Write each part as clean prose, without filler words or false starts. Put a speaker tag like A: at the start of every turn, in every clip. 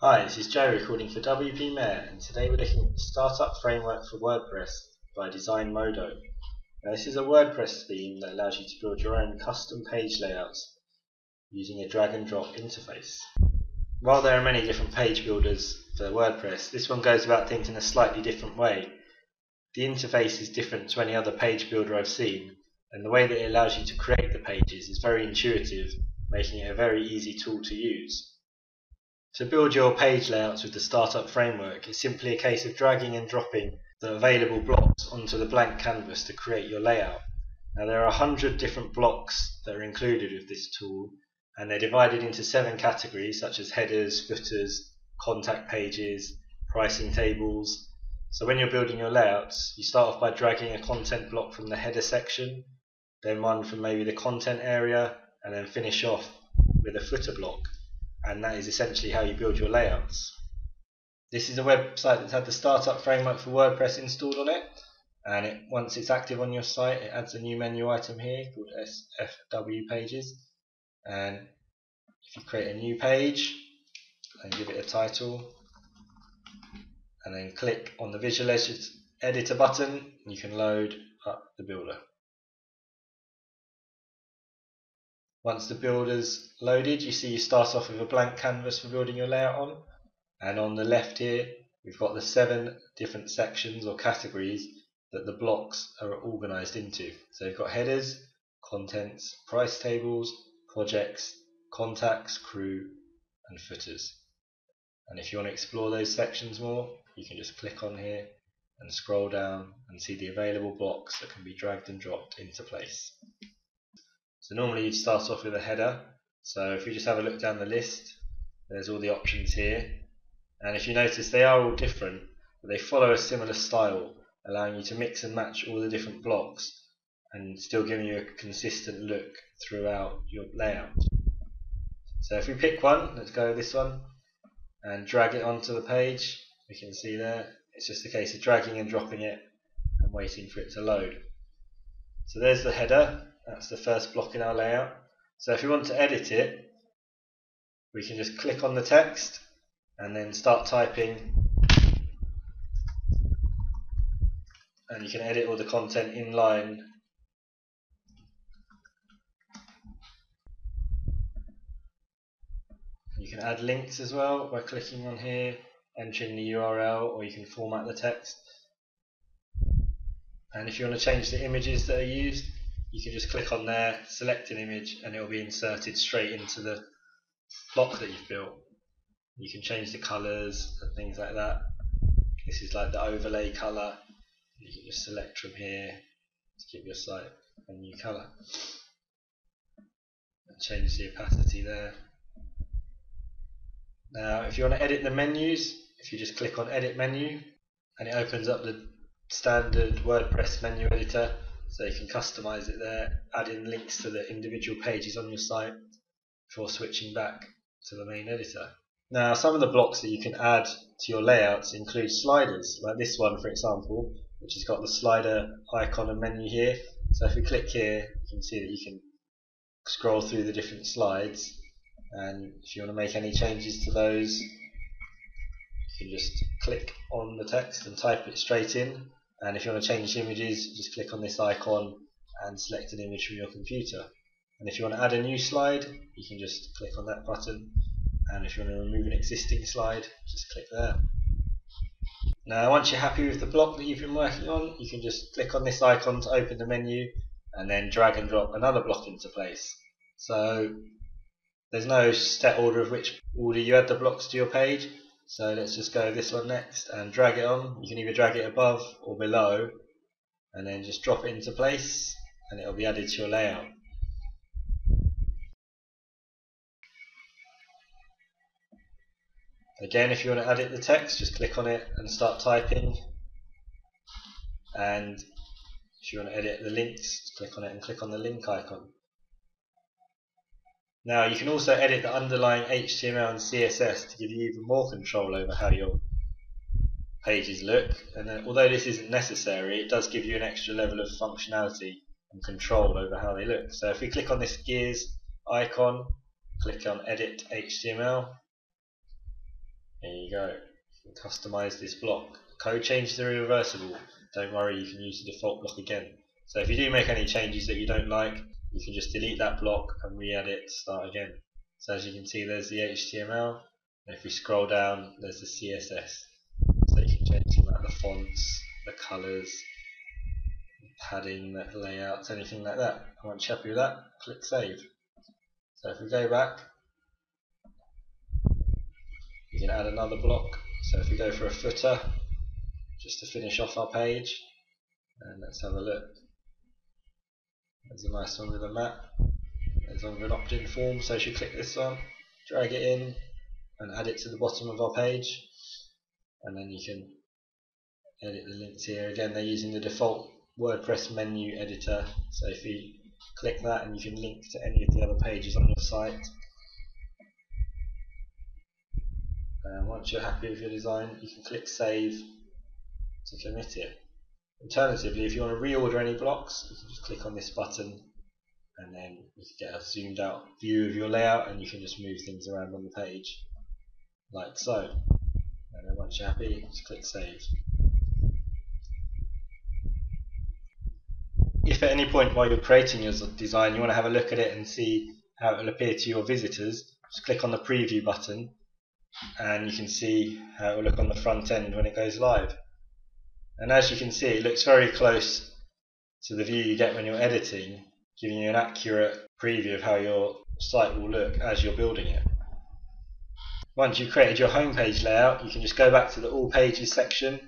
A: Hi, this is Joe recording for WP Mayor, and today we're looking at the startup framework for WordPress by Design Modo. Now, this is a WordPress theme that allows you to build your own custom page layouts using a drag and drop interface. While there are many different page builders for WordPress, this one goes about things in a slightly different way. The interface is different to any other page builder I've seen, and the way that it allows you to create the pages is very intuitive, making it a very easy tool to use. To build your page layouts with the startup framework, it's simply a case of dragging and dropping the available blocks onto the blank canvas to create your layout. Now, there are 100 different blocks that are included with this tool, and they're divided into 7 categories such as headers, footers, contact pages, pricing tables. So when you're building your layouts, you start off by dragging a content block from the header section, then one from maybe the content area, and then finish off with a footer block. And that is essentially how you build your layouts. This is a website that's had the startup framework for WordPress installed on it, and once it's active on your site, it adds a new menu item here called SFW pages. And if you create a new page and give it a title, and then click on the Visual Editor button, you can load up the builder. Once the builder's loaded, you see you start off with a blank canvas for building your layout on, and on the left here we've got the 7 different sections or categories that the blocks are organised into. So you've got headers, contents, price tables, projects, contacts, crew and footers. And if you want to explore those sections more, you can just click on here and scroll down and see the available blocks that can be dragged and dropped into place. So normally you'd start off with a header, so if we just have a look down the list, there's all the options here, and if you notice they are all different, but they follow a similar style, allowing you to mix and match all the different blocks and still giving you a consistent look throughout your layout. So if we pick one, let's go with this one, and drag it onto the page, we can see there, it's just a case of dragging and dropping it and waiting for it to load. So there's the header. That's the first block in our layout. So if we want to edit it, we can just click on the text and then start typing, and you can edit all the content in line. You can add links as well by clicking on here, entering the URL, or you can format the text. And if you want to change the images that are used, you can just click on there, select an image, and it will be inserted straight into the block that you've built. You can change the colours and things like that. This is like the overlay colour. You can just select from here to give your site a new colour. And change the opacity there. Now if you want to edit the menus, if you just click on Edit Menu, and it opens up the standard WordPress menu editor, so you can customize it there, add in links to the individual pages on your site before switching back to the main editor. Now some of the blocks that you can add to your layouts include sliders, like this one for example, which has got the slider icon and menu here. So if we click here, you can see that you can scroll through the different slides, and if you want to make any changes to those, you can just click on the text and type it straight in. And if you want to change images, just click on this icon and select an image from your computer. And if you want to add a new slide, you can just click on that button. And if you want to remove an existing slide, just click there. Now once you're happy with the block that you've been working on, you can just click on this icon to open the menu and then drag and drop another block into place. So there's no set order of which order you add the blocks to your page. So let's just go this one next and drag it on. You can either drag it above or below and then just drop it into place, and it will be added to your layout. Again, if you want to edit the text, just click on it and start typing. And if you want to edit the links, just click on it and click on the link icon. Now you can also edit the underlying HTML and CSS to give you even more control over how your pages look, and although this isn't necessary, it does give you an extra level of functionality and control over how they look. So if we click on this gears icon, click on Edit HTML, you go. You can customize this block. Code changes are irreversible. Don't worry, you can use the default block again. So if you do make any changes that you don't like, you can just delete that block and re-add it to start again. So as you can see, there's the HTML, and if we scroll down, there's the CSS. So you can change them like the fonts, the colours, the padding, the layouts, anything like that. And once you're happy with that, click Save. So if we go back, you can add another block. So if we go for a footer, just to finish off our page, and let's have a look. There's a nice one with a map. There's one with an opt-in form, so if you click this one, drag it in and add it to the bottom of our page, and then you can edit the links here. Again, they're using the default WordPress menu editor, so if you click that, and you can link to any of the other pages on your site. And once you're happy with your design, you can click Save to commit it. Alternatively, if you want to reorder any blocks, you can just click on this button, and then you can get a zoomed out view of your layout, and you can just move things around on the page like so. And then once you're happy, just click Save. If at any point while you're creating your design you want to have a look at it and see how it will appear to your visitors, just click on the preview button and you can see how it will look on the front end when it goes live. And as you can see, it looks very close to the view you get when you're editing, giving you an accurate preview of how your site will look as you're building it. Once you've created your home page layout, you can just go back to the All Pages section,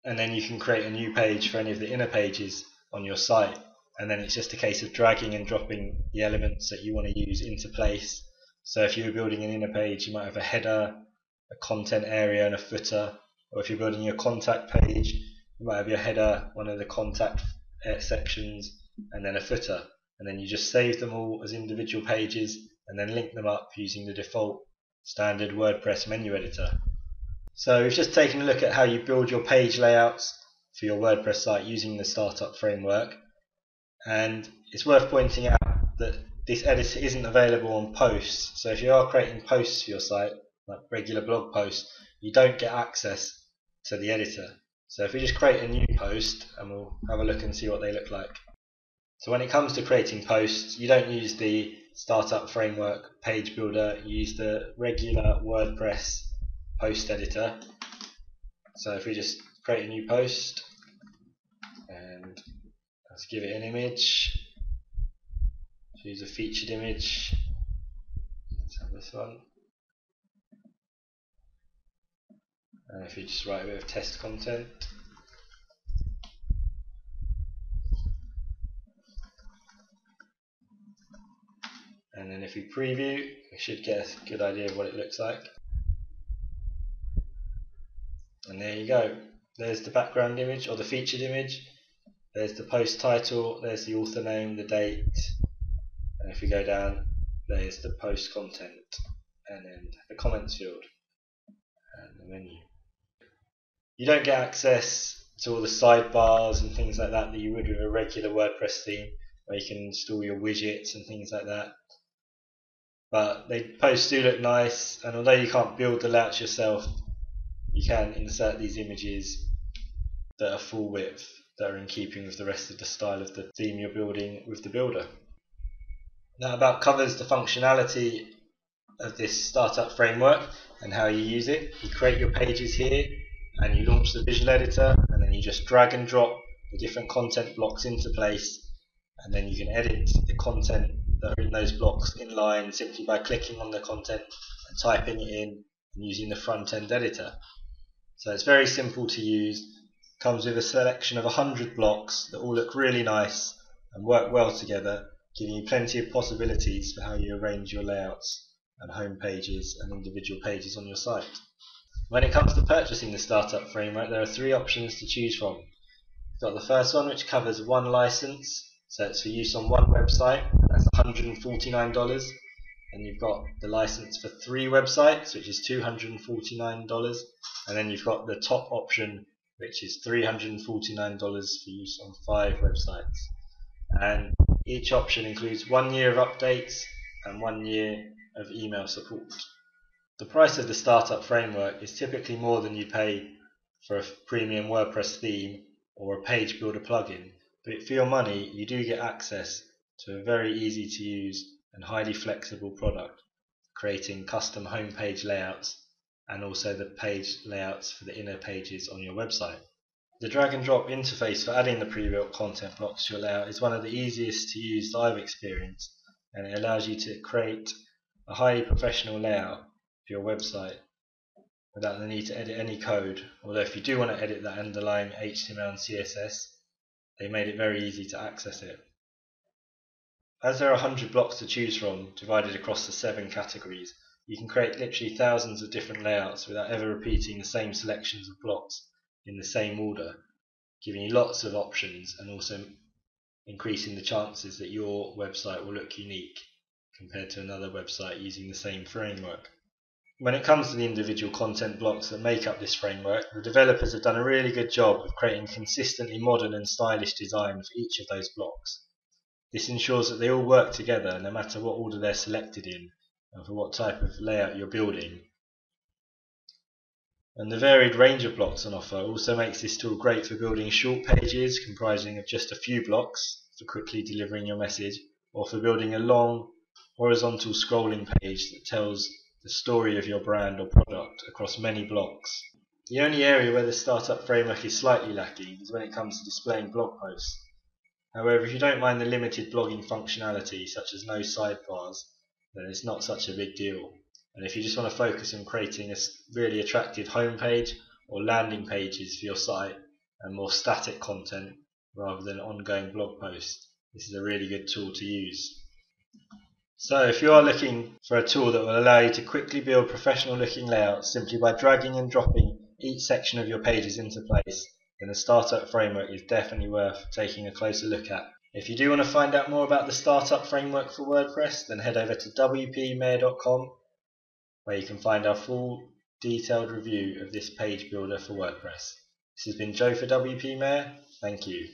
A: and then you can create a new page for any of the inner pages on your site, and then it's just a case of dragging and dropping the elements that you want to use into place. So if you're building an inner page, you might have a header, a content area and a footer, or if you're building your contact page, you might have your header, one of the contact sections, and then a footer, and then you just save them all as individual pages and then link them up using the default standard WordPress menu editor. So we've just taken a look at how you build your page layouts for your WordPress site using the startup framework, and it's worth pointing out that this editor isn't available on posts. So if you are creating posts for your site, like regular blog posts, you don't get access to the editor. So if we just create a new post, and we'll have a look and see what they look like. So when it comes to creating posts, you don't use the startup framework page builder, you use the regular WordPress post editor. So if we just create a new post and let's give it an image, choose a featured image, let's have this one, and if you just write a bit of test content, and then if we preview, we should get a good idea of what it looks like. And there you go, there's the background image or the featured image, there's the post title, there's the author name, the date, and if we go down, there's the post content, and then the comments field, and the menu. You don't get access to all the sidebars and things like that that you would with a regular WordPress theme, where you can install your widgets and things like that. But the posts do look nice, and although you can't build the layouts yourself, you can insert these images that are full width, that are in keeping with the rest of the style of the theme you're building with the builder. That about covers the functionality of this startup framework and how you use it. You create your pages here and you launch the visual editor, and then you just drag and drop the different content blocks into place, and then you can edit the content that are in those blocks in line simply by clicking on the content and typing it in and using the front end editor. So it's very simple to use, comes with a selection of 100 blocks that all look really nice and work well together, giving you plenty of possibilities for how you arrange your layouts and home pages and individual pages on your site. When it comes to purchasing the startup framework, there are 3 options to choose from. You've got the first one, which covers one license, so it's for use on one website, and that's $149. And you've got the license for 3 websites, which is $249, and then you've got the top option, which is $349 for use on 5 websites. And each option includes 1 year of updates and 1 year of email support. The price of the startup framework is typically more than you pay for a premium WordPress theme or a page builder plugin, but for your money you do get access to a very easy to use and highly flexible product, creating custom homepage layouts and also the page layouts for the inner pages on your website. The drag and drop interface for adding the pre-built content blocks to your layout is one of the easiest to use that I've experienced, and it allows you to create a highly professional layout for your website without the need to edit any code. Although if you do want to edit that underlying HTML and CSS, they made it very easy to access it. As there are 100 blocks to choose from, divided across the 7 categories, you can create literally thousands of different layouts without ever repeating the same selections of blocks in the same order, giving you lots of options and also increasing the chances that your website will look unique compared to another website using the same framework. When it comes to the individual content blocks that make up this framework, the developers have done a really good job of creating consistently modern and stylish design for each of those blocks. This ensures that they all work together no matter what order they're selected in and for what type of layout you're building. And the varied range of blocks on offer also makes this tool great for building short pages comprising of just a few blocks for quickly delivering your message, or for building a long horizontal scrolling page that tells the story of your brand or product across many blocks. The only area where the startup framework is slightly lacking is when it comes to displaying blog posts. However, if you don't mind the limited blogging functionality such as no sidebars, then it's not such a big deal. And if you just want to focus on creating a really attractive homepage or landing pages for your site and more static content rather than ongoing blog posts, this is a really good tool to use. So if you are looking for a tool that will allow you to quickly build professional looking layouts simply by dragging and dropping each section of your pages into place, then the Startup Framework is definitely worth taking a closer look at. If you do want to find out more about the Startup Framework for WordPress, then head over to wpmayor.com, where you can find our full detailed review of this page builder for WordPress. This has been Joe for WP Mayor. Thank you.